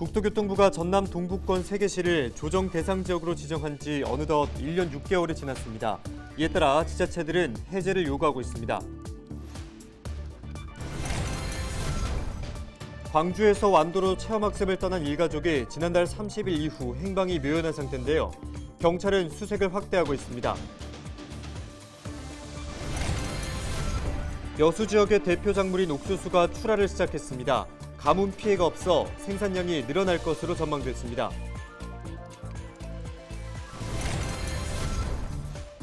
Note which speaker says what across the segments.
Speaker 1: 국토교통부가 전남 동부권 3개시를 조정 대상 지역으로 지정한 지 어느덧 1년 6개월이 지났습니다. 이에 따라 지자체들은 해제를 요구하고 있습니다. 광주에서 완도로 체험학습을 떠난 일가족이 지난달 30일 이후 행방이 묘연한 상태인데요. 경찰은 수색을 확대하고 있습니다. 여수 지역의 대표 작물인 옥수수가 출하를 시작했습니다. 가뭄 피해가 없어 생산량이 늘어날 것으로 전망됐습니다.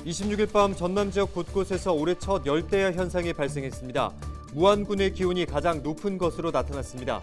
Speaker 1: 26일 밤 전남 지역 곳곳에서 올해 첫 열대야 현상이 발생했습니다. 무안군의 기온이 가장 높은 것으로 나타났습니다.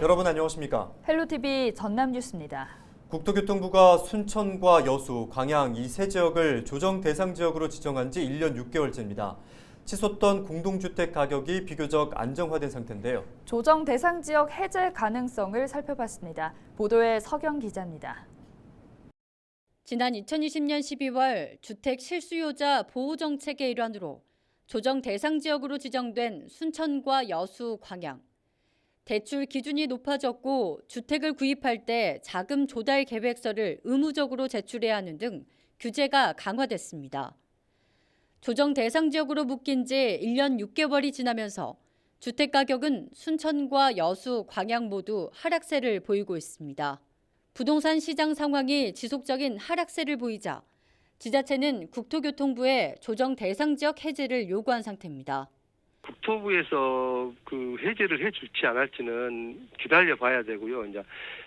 Speaker 1: 여러분 안녕하십니까?
Speaker 2: 헬로티비 전남 뉴스입니다.
Speaker 1: 국토교통부가 순천과 여수, 광양 이 세 지역을 조정 대상 지역으로 지정한 지 1년 6개월째입니다. 치솟던 공동주택 가격이 비교적 안정화된 상태인데요.
Speaker 2: 조정 대상 지역 해제 가능성을 살펴봤습니다. 보도에 서경 기자입니다.
Speaker 3: 지난 2020년 12월 주택 실수요자 보호 정책의 일환으로 조정 대상 지역으로 지정된 순천과 여수, 광양. 대출 기준이 높아졌고 주택을 구입할 때 자금 조달 계획서를 의무적으로 제출해야 하는 등 규제가 강화됐습니다. 조정 대상 지역으로 묶인 지 1년 6개월이 지나면서 주택 가격은 순천과 여수, 광양 모두 하락세를 보이고 있습니다. 부동산 시장 상황이 지속적인 하락세를 보이자 지자체는 국토교통부에 조정 대상 지역 해제를 요구한 상태입니다.
Speaker 4: 국토부에서 그 해제를 해줄지 안 할지는 기다려 봐야 되고요. 이제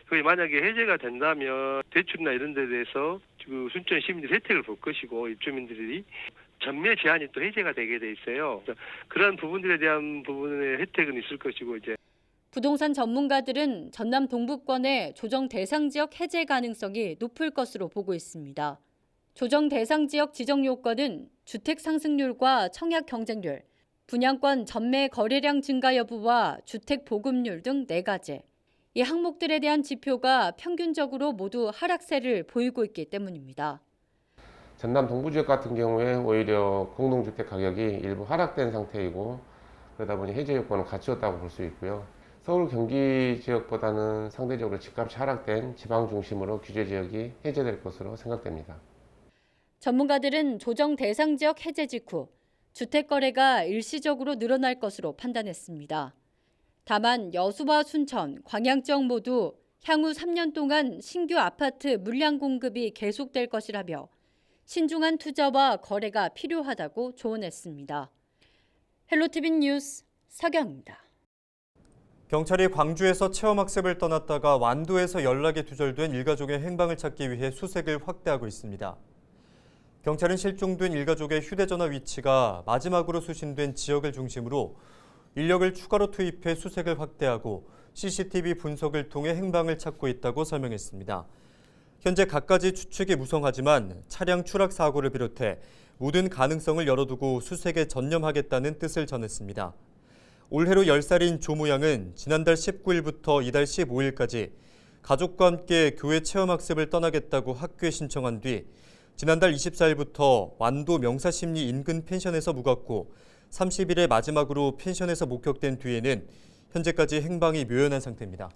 Speaker 4: 그게 만약에 해제가 된다면 대출이나 이런 데 대해서 그 순천 시민들이 혜택을 볼 것이고 입주민들이 전매 제한이 또 해제가 되게 돼 있어요. 그런 부분들에 대한 부분의 혜택은 있을 것이고 이제
Speaker 3: 부동산 전문가들은 전남 동부권의 조정 대상 지역 해제 가능성이 높을 것으로 보고 있습니다. 조정 대상 지역 지정 요건은 주택 상승률과 청약 경쟁률, 분양권 전매 거래량 증가 여부와 주택 보급률 등 4가지. 이 항목들에 대한 지표가 평균적으로 모두 하락세를 보이고 있기 때문입니다.
Speaker 5: 전남 동부 지역 같은 경우에 오히려 공동주택 가격이 일부 하락된 상태이고 그러다 보니 해제 요건을 갖추었다고 볼 수 있고요. 서울 경기 지역보다는 상대적으로 집값이 하락된 지방 중심으로 규제 지역이 해제될 것으로 생각됩니다.
Speaker 3: 전문가들은 조정 대상 지역 해제 직후 주택 거래가 일시적으로 늘어날 것으로 판단했습니다. 다만 여수와 순천, 광양 지역 모두 향후 3년 동안 신규 아파트 물량 공급이 계속될 것이라며 신중한 투자와 거래가 필요하다고 조언했습니다. 헬로티비 뉴스 서경입니다.
Speaker 1: 경찰이 광주에서 체험학습을 떠났다가 완도에서 연락이 두절된 일가족의 행방을 찾기 위해 수색을 확대하고 있습니다. 경찰은 실종된 일가족의 휴대전화 위치가 마지막으로 수신된 지역을 중심으로 인력을 추가로 투입해 수색을 확대하고 CCTV 분석을 통해 행방을 찾고 있다고 설명했습니다. 현재 갖가지 추측이 무성하지만 차량 추락 사고를 비롯해 모든 가능성을 열어두고 수색에 전념하겠다는 뜻을 전했습니다. 올해로 10살인 조모 양은 지난달 19일부터 이달 15일까지 가족과 함께 교회 체험학습을 떠나겠다고 학교에 신청한 뒤 지난달 24일부터 완도 명사심리 인근 펜션에서 묵었고 30일에 마지막으로 펜션에서 목격된 뒤에는 현재까지 행방이 묘연한 상태입니다.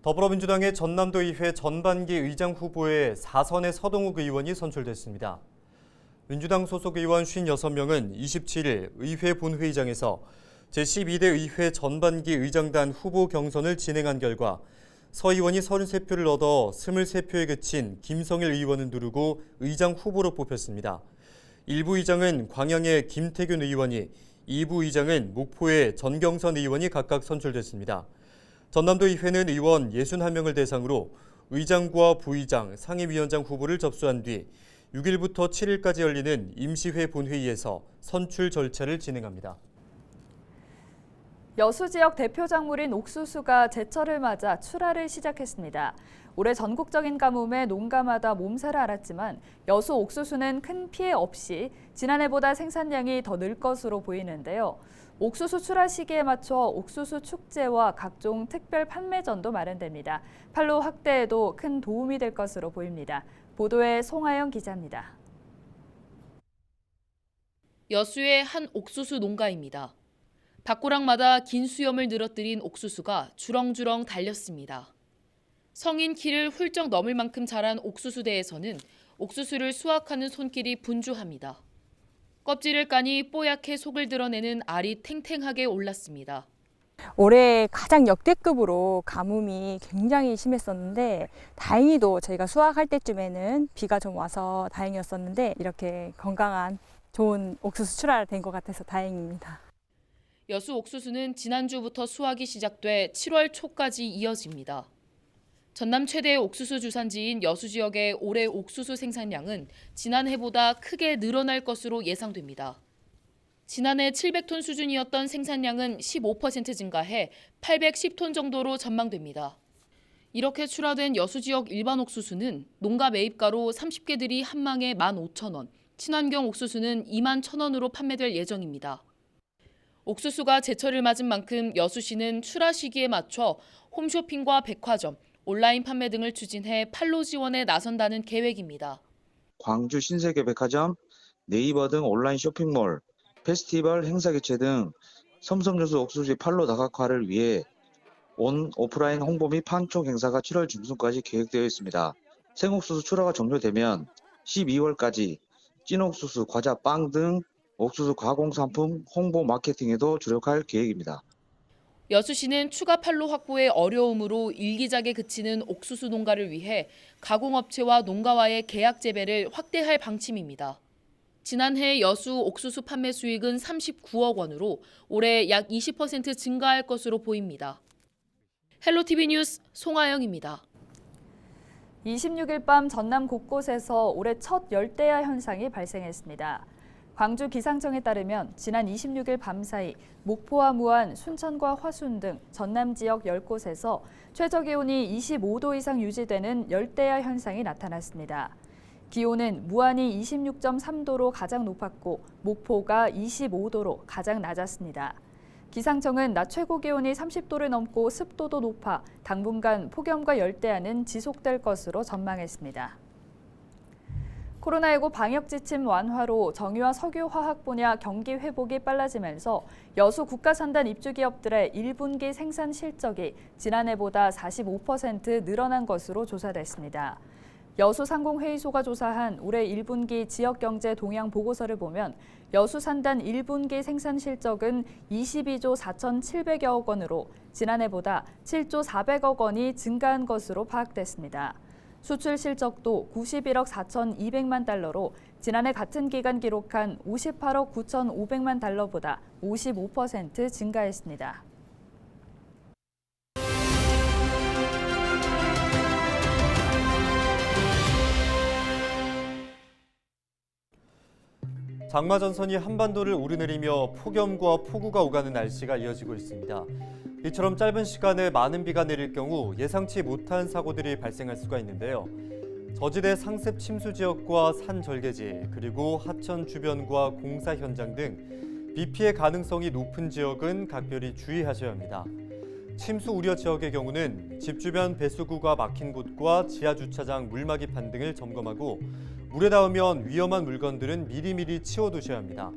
Speaker 1: 더불어민주당의 전남도의회 전반기 의장 후보에 4선의 서동욱 의원이 선출됐습니다. 민주당 소속 의원 56명은 27일 의회 본회의장에서 제12대 의회 전반기 의장단 후보 경선을 진행한 결과 서 의원이 33표를 얻어 23표에 그친 김성일 의원을 누르고 의장 후보로 뽑혔습니다. 1부 의장은 광양의 김태균 의원이, 2부 의장은 목포의 전경선 의원이 각각 선출됐습니다. 전남도의회는 의원 61명을 대상으로 의장과 부의장, 상임위원장 후보를 접수한 뒤 6일부터 7일까지 열리는 임시회 본회의에서 선출 절차를 진행합니다.
Speaker 2: 여수 지역 대표 작물인 옥수수가 제철을 맞아 출하를 시작했습니다. 올해 전국적인 가뭄에 농가마다 몸살을 앓았지만 여수 옥수수는 큰 피해 없이 지난해보다 생산량이 더 늘 것으로 보이는데요. 옥수수 출하 시기에 맞춰 옥수수 축제와 각종 특별 판매전도 마련됩니다. 판로 확대에도 큰 도움이 될 것으로 보입니다. 보도에 송하영 기자입니다.
Speaker 6: 여수의 한 옥수수 농가입니다. 밭고랑마다 긴 수염을 늘어뜨린 옥수수가 주렁주렁 달렸습니다. 성인 키를 훌쩍 넘을 만큼 자란 옥수수대에서는 옥수수를 수확하는 손길이 분주합니다. 껍질을 까니 뽀얗게 속을 드러내는 알이 탱탱하게 올랐습니다.
Speaker 7: 올해 가장 역대급으로 가뭄이 굉장히 심했었는데 다행히도 저희가 수확할 때쯤에는 비가 좀 와서 다행이었었는데 이렇게 건강한 좋은 옥수수 출하된 것 같아서 다행입니다.
Speaker 6: 여수 옥수수는 지난주부터 수확이 시작돼 7월 초까지 이어집니다. 전남 최대의 옥수수 주산지인 여수 지역의 올해 옥수수 생산량은 지난해보다 크게 늘어날 것으로 예상됩니다. 지난해 700톤 수준이었던 생산량은 15% 증가해 810톤 정도로 전망됩니다. 이렇게 출하된 여수 지역 일반 옥수수는 농가 매입가로 30개들이 한 망에 15,000원, 친환경 옥수수는 21,000원으로 판매될 예정입니다. 옥수수가 제철을 맞은 만큼 여수시는 출하 시기에 맞춰 홈쇼핑과 백화점, 온라인 판매 등을 추진해 판로 지원에 나선다는 계획입니다.
Speaker 8: 광주 신세계백화점, 네이버 등 온라인 쇼핑몰, 페스티벌, 행사 개최 등 섬섬여수 옥수수의 판로 다각화를 위해 온 오프라인 홍보 및 판촉 행사가 7월 중순까지 계획되어 있습니다. 생옥수수 출하가 종료되면 12월까지 찐옥수수, 과자, 빵 등 옥수수 가공 상품 홍보 마케팅에도 주력할 계획입니다.
Speaker 6: 여수시는 추가 판로 확보의 어려움으로 일기작에 그치는 옥수수 농가를 위해 가공업체와 농가와의 계약 재배를 확대할 방침입니다. 지난해 여수 옥수수 판매 수익은 39억 원으로 올해 약 20% 증가할 것으로 보입니다. 헬로티비 뉴스 송하영입니다.
Speaker 2: 26일 밤 전남 곳곳에서 올해 첫 열대야 현상이 발생했습니다. 광주 기상청에 따르면 지난 26일 밤 사이 목포와 무안, 순천과 화순 등 전남 지역 10곳에서 최저기온이 25도 이상 유지되는 열대야 현상이 나타났습니다. 기온은 무안이 26.3도로 가장 높았고 목포가 25도로 가장 낮았습니다. 기상청은 낮 최고 기온이 30도를 넘고 습도도 높아 당분간 폭염과 열대야는 지속될 것으로 전망했습니다. 코로나19 방역 지침 완화로 정유와 석유화학 분야 경기 회복이 빨라지면서 여수 국가산단 입주기업들의 1분기 생산 실적이 지난해보다 45% 늘어난 것으로 조사됐습니다. 여수상공회의소가 조사한 올해 1분기 지역경제 동향 보고서를 보면 여수산단 1분기 생산 실적은 22조 4,700여억 원으로 지난해보다 7조 400억 원이 증가한 것으로 파악됐습니다. 수출 실적도 91억 4,200만 달러로 지난해 같은 기간 기록한 58억 9,500만 달러보다 55% 증가했습니다.
Speaker 1: 장마 전선이 한반도를 오르내리며 폭염과 폭우가 오가는 날씨가 이어지고 있습니다. 이처럼 짧은 시간에 많은 비가 내릴 경우 예상치 못한 사고들이 발생할 수가 있는데요. 저지대 상습 침수 지역과 산 절개지, 그리고 하천 주변과 공사 현장 등 비 피해 가능성이 높은 지역은 각별히 주의하셔야 합니다. 침수 우려 지역의 경우는 집 주변 배수구가 막힌 곳과 지하 주차장 물막이판 등을 점검하고 물에 닿으면 위험한 물건들은 미리미리 치워두셔야 합니다.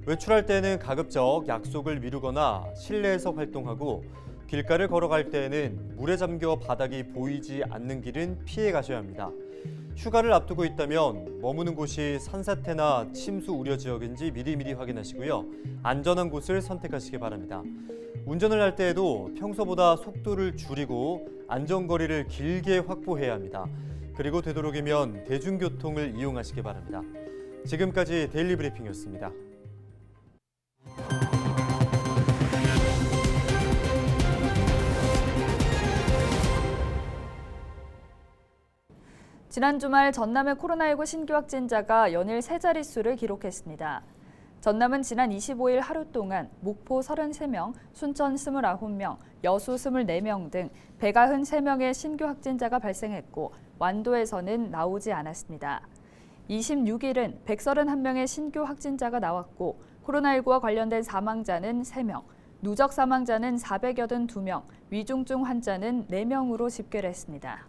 Speaker 1: 외출할 때는 가급적 약속을 미루거나 실내에서 활동하고 길가를 걸어갈 때에는 물에 잠겨 바닥이 보이지 않는 길은 피해 가셔야 합니다. 휴가를 앞두고 있다면 머무는 곳이 산사태나 침수 우려 지역인지 미리미리 확인하시고요. 안전한 곳을 선택하시기 바랍니다. 운전을 할 때에도 평소보다 속도를 줄이고 안전거리를 길게 확보해야 합니다. 그리고 되도록이면 대중교통을 이용하시기 바랍니다. 지금까지 데일리 브리핑이었습니다. 지난 주말 전남의 코로나19 신규 확진자가 연일 세 자릿수를 기록했습니다.
Speaker 2: 전남은 지난 25일 하루 동안 목포 33명, 순천 29명, 여수 24명 등 193명의 신규 확진자가 발생했고 완도에서는 나오지 않았습니다. 26일은 131명의 신규 확진자가 나왔고 코로나19와 관련된 사망자는 3명, 누적 사망자는 482명, 위중증 환자는 4명으로 집계했습니다.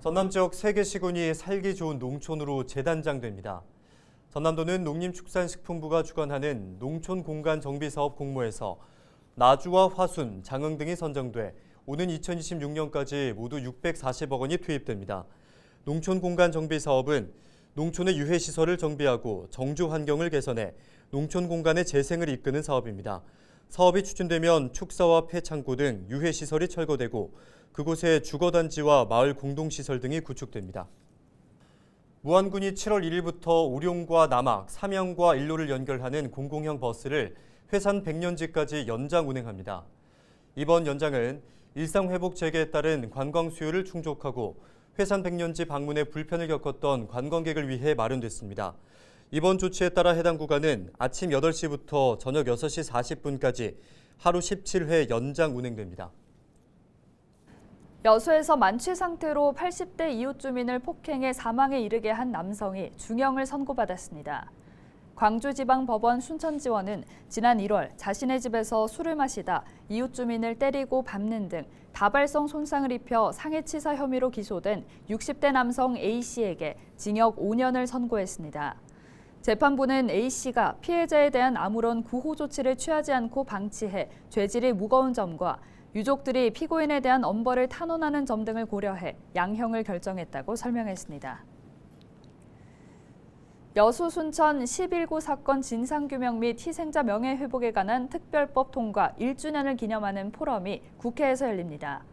Speaker 1: 전남 지역 3개 시군이 살기 좋은 농촌으로 재단장됩니다. 전남도는 농림축산식품부가 주관하는 농촌공간정비사업 공모에서 나주와 화순, 장흥 등이 선정돼 오는 2026년까지 모두 640억 원이 투입됩니다. 농촌공간정비사업은 농촌의 유해시설을 정비하고 정주 환경을 개선해 농촌 공간의 재생을 이끄는 사업입니다. 사업이 추진되면 축사와 폐창고 등 유해시설이 철거되고 그곳에 주거단지와 마을 공동시설 등이 구축됩니다. 무안군이 7월 1일부터 오룡과 남악, 삼양과 일로를 연결하는 공공형 버스를 회산 100년지까지 연장 운행합니다. 이번 연장은 일상회복 재개에 따른 관광 수요를 충족하고 회산 100년지 방문에 불편을 겪었던 관광객을 위해 마련됐습니다. 이번 조치에 따라 해당 구간은 아침 8시부터 저녁 6시 40분까지 하루 17회 연장 운행됩니다.
Speaker 2: 여수에서 만취 상태로 80대 이웃 주민을 폭행해 사망에 이르게 한 남성이 중형을 선고받았습니다. 광주지방법원 순천지원은 지난 1월 자신의 집에서 술을 마시다 이웃 주민을 때리고 밟는 등 다발성 손상을 입혀 상해치사 혐의로 기소된 60대 남성 A씨에게 징역 5년을 선고했습니다. 재판부는 A씨가 피해자에 대한 아무런 구호 조치를 취하지 않고 방치해 죄질이 무거운 점과 유족들이 피고인에 대한 엄벌을 탄원하는 점 등을 고려해 양형을 결정했다고 설명했습니다. 여수 순천 11구 사건 진상규명 및 희생자 명예회복에 관한 특별법 통과 1주년을 기념하는 포럼이 국회에서 열립니다.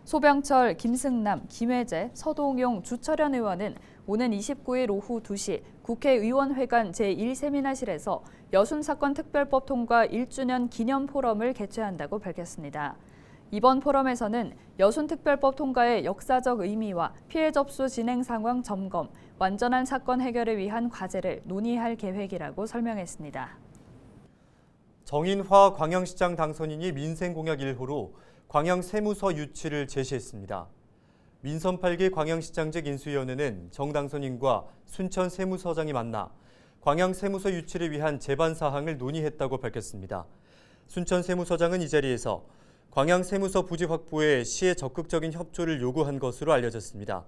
Speaker 2: 소병철, 김승남, 김혜재, 서동용, 주철현 의원은 오는 29일 오후 2시 국회의원회관 제1세미나실에서 여순 사건 특별법 통과 1주년 기념 포럼을 개최한다고 밝혔습니다. 이번 포럼에서는 여순특별법 통과의 역사적 의미와 피해 접수 진행 상황 점검, 완전한 사건 해결을 위한 과제를 논의할 계획이라고 설명했습니다.
Speaker 1: 정인화 광양시장 당선인이 민생공약 1호로 광양세무서 유치를 제시했습니다. 민선 8기 광양시장직 인수위원회는 정 당선인과 순천 세무서장이 만나 광양세무서 유치를 위한 제반 사항을 논의했다고 밝혔습니다. 순천 세무서장은 이 자리에서 광양세무서 부지 확보에 시의 적극적인 협조를 요구한 것으로 알려졌습니다.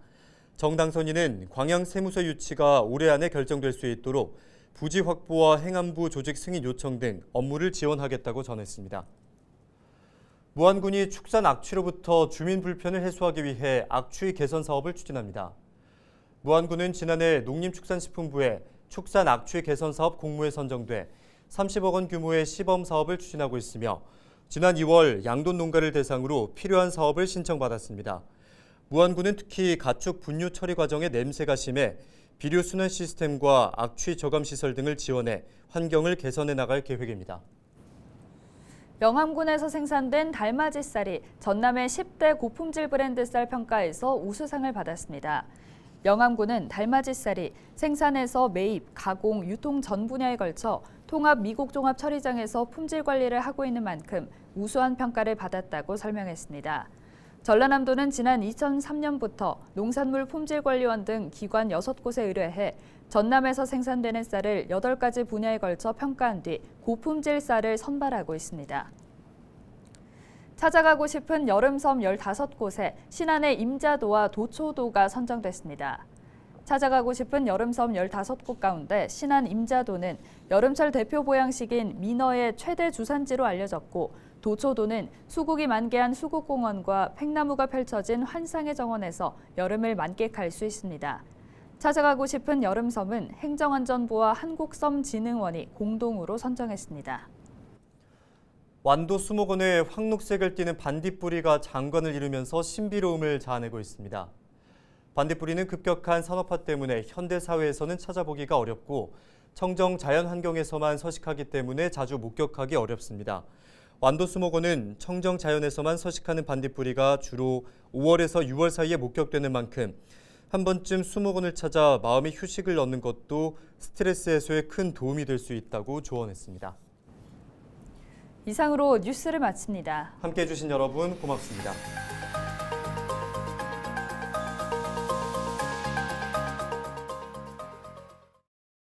Speaker 1: 정 당선인은 광양세무서 유치가 올해 안에 결정될 수 있도록 부지 확보와 행안부 조직 승인 요청 등 업무를 지원하겠다고 전했습니다. 무안군이 축산 악취로부터 주민 불편을 해소하기 위해 악취 개선 사업을 추진합니다. 무안군은 지난해 농림축산식품부에 축산 악취 개선 사업 공모에 선정돼 30억 원 규모의 시범 사업을 추진하고 있으며 지난 2월 양돈 농가를 대상으로 필요한 사업을 신청받았습니다. 무안군은 특히 가축 분유 처리 과정에 냄새가 심해 비료 순환 시스템과 악취 저감 시설 등을 지원해 환경을 개선해 나갈 계획입니다.
Speaker 2: 영암군에서 생산된 달맞이 쌀이 전남의 10대 고품질 브랜드 쌀 평가에서 우수상을 받았습니다. 영암군은 달맞이 쌀이 생산에서 매입, 가공, 유통 전 분야에 걸쳐 통합 미국 종합 처리장에서 품질 관리를 하고 있는 만큼 우수한 평가를 받았다고 설명했습니다. 전라남도는 지난 2003년부터 농산물 품질관리원 등 기관 6곳에 의뢰해 전남에서 생산되는 쌀을 8가지 분야에 걸쳐 평가한 뒤 고품질 쌀을 선발하고 있습니다. 찾아가고 싶은 여름섬 15곳에 신안의 임자도와 도초도가 선정됐습니다. 찾아가고 싶은 여름섬 15곳 가운데 신안 임자도는 여름철 대표 보양식인 민어의 최대 주산지로 알려졌고 도초도는 수국이 만개한 수국공원과 팽나무가 펼쳐진 환상의 정원에서 여름을 만끽할 수 있습니다. 찾아가고 싶은 여름섬은 행정안전부와 한국섬진흥원이 공동으로 선정했습니다.
Speaker 1: 완도 수목원의 황록색을 띠는 반딧불이가 장관을 이루면서 신비로움을 자아내고 있습니다. 반딧불이는 급격한 산업화 때문에 현대 사회에서는 찾아보기가 어렵고 청정 자연 환경에서만 서식하기 때문에 자주 목격하기 어렵습니다. 완도 수목원은 청정 자연에서만 서식하는 반딧불이가 주로 5월에서 6월 사이에 목격되는 만큼 한 번쯤 수목원을 찾아 마음의 휴식을 얻는 것도 스트레스 해소에 큰 도움이 될 수 있다고 조언했습니다.
Speaker 2: 이상으로 뉴스를 마칩니다.
Speaker 1: 함께해 주신 여러분 고맙습니다.